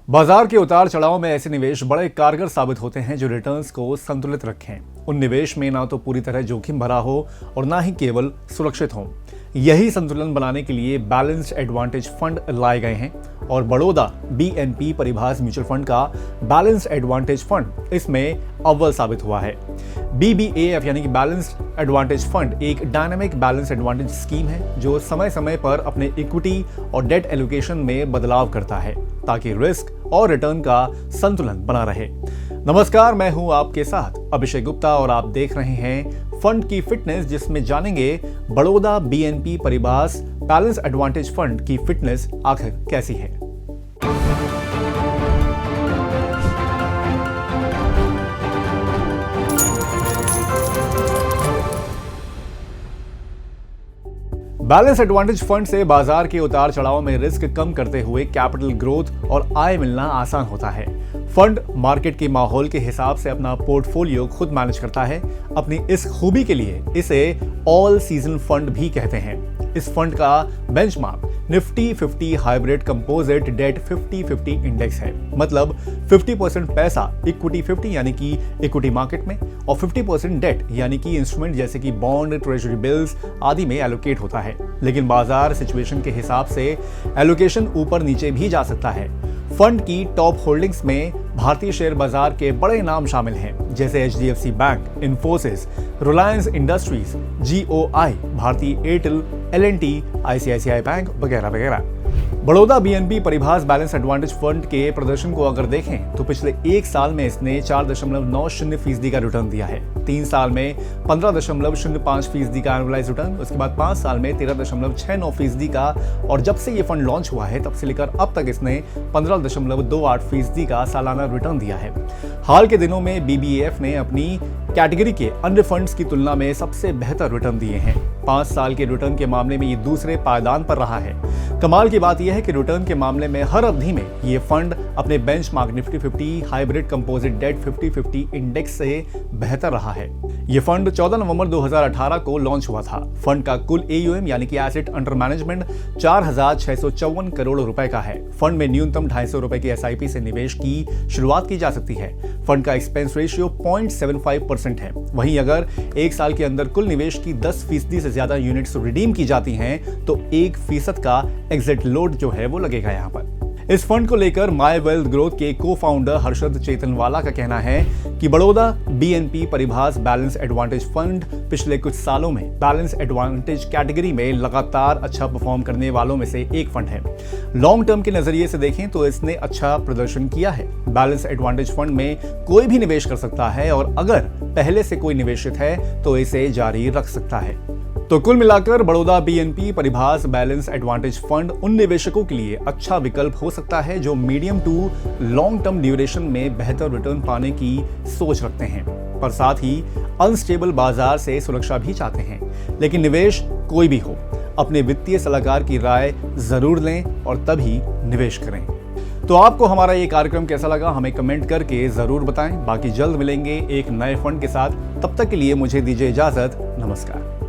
बाजार के उतार चढ़ाव में ऐसे निवेश बड़े कारगर साबित होते हैं जो रिटर्न्स को संतुलित रखें। उन निवेश में ना तो पूरी तरह जोखिम भरा हो और ना ही केवल सुरक्षित हो। यही संतुलन बनाने के लिए बैलेंस्ड एडवांटेज फंड लाए गए हैं और बड़ौदा बीएनपी परिभाष म्यूचुअल फंड का बैलेंस्ड एडवांटेज फंड इसमें अव्वल साबित हुआ है। BBAF यानी कि बैलेंस्ड एडवांटेज फंड एक डायनामिक बैलेंस एडवांटेज स्कीम है जो समय समय पर अपने इक्विटी और डेट एलोकेशन में बदलाव करता है ताकि रिस्क और रिटर्न का संतुलन बना रहे। नमस्कार, मैं हूं आपके साथ अभिषेक गुप्ता और आप देख रहे हैं फंड की फिटनेस, जिसमें जानेंगे Baroda BNP Paribas balance advantage fund की फिटनेस आखिर कैसी है। बैलेंस एडवांटेज फंड से बाजार के उतार चढ़ाव में रिस्क कम करते हुए कैपिटल ग्रोथ और आय मिलना आसान होता है। फंड मार्केट के माहौल के हिसाब से अपना पोर्टफोलियो खुद मैनेज करता है। अपनी इस खूबी के लिए इसे ऑल सीजन फंड भी कहते हैं। इस फंड का benchmark Nifty 50 hybrid composite debt 50-50 index है। मतलब 50% पैसा इक्विटी 50 यानी कि इक्विटी मार्केट में और 50% डेट यानी कि इंस्ट्रूमेंट जैसे कि बॉन्ड, ट्रेजरी बिल्स आदि में एलोकेट होता है। लेकिन बाजार सिचुएशन के हिसाब से एलोकेशन ऊपर नीचे भी जा सकता है। फंड की टॉप होल्डिंग्स में भारतीय शेयर बाजार के बड़े नाम शामिल हैं, जैसे HDFC bank, Infosys, Reliance industries, GOI, Bharti Airtel, L&T, ICICI bank वगैरह वगैरह। Baroda BNP Paribas balance advantage fund के प्रदर्शन को अगर देखें तो पिछले एक साल में इसने 4.90% का रिटर्न दिया है। 3 साल में 15.05% का एनुअलाइज रिटर्न, उसके बाद 5 साल में 13.69% का, और जब से ये फंड लॉन्च हुआ है तब से लेकर अब तक इसने 15.28% का सालाना रिटर्न दिया है। हाल के दिनों में BBAF ने अपनी कैटेगरी के अन्य फंड्स की तुलना में सबसे बेहतर रिटर्न दिए हैं। 5 साल के रिटर्न के मामले में ये दूसरे पायदान पर रहा है। कमाल की बात यह है कि रिटर्न के मामले में हर अवधि में ये फंड अपने benchmark Nifty 50 hybrid composite debt 50-50 index से बेहतर रहा है। ये फंड 14 नवंबर 2018 को लॉन्च हुआ था। फंड का कुल AUM यानी कि एसेट अंडर मैनेजमेंट 4,654 करोड़ रुपए का है। फंड में न्यूनतम 250 रुपए की SIP से निवेश की शुरुआत की जा सकती है। फंड का एक्सपेंस रेशियो 0.75% है। वहीं अगर एक साल के अंदर कुल निवेश की 10% से ज्यादा यूनिट्स रिडीम की जाती हैं तो 1% का एग्जिट लोड जो है वो लगेगा यहाँ पर। इस फंड को लेकर माय वेल्थ ग्रोथ के को फाउंडर हर्षद चेतनवाला का कहना है कि Baroda BNP Paribas balance advantage fund पिछले कुछ सालों में बैलेंस एडवांटेज कैटेगरी में लगातार अच्छा परफॉर्म करने वालों में से एक फंड है। लॉन्ग टर्म के नजरिए से देखें तो इसने अच्छा प्रदर्शन किया है। बैलेंस एडवांटेज फंड में कोई भी निवेश कर सकता है और अगर पहले से कोई निवेशित है तो इसे जारी रख सकता है। तो कुल मिलाकर Baroda BNP Paribas balance advantage fund उन निवेशकों के लिए अच्छा विकल्प हो सकता है जो medium to long term duration में बेहतर रिटर्न पाने की सोच रखते हैं, पर साथ ही अनस्टेबल बाजार से सुरक्षा भी चाहते हैं। लेकिन निवेश कोई भी हो, अपने वित्तीय सलाहकार की राय जरूर लें और तभी निवेश करें। तो आपको हमारा ये कार्यक्रम कैसा लगा हमें कमेंट करके जरूर बताएं। बाकी जल्द मिलेंगे एक नए फंड के साथ। तब तक के लिए मुझे दीजिए इजाजत। नमस्कार।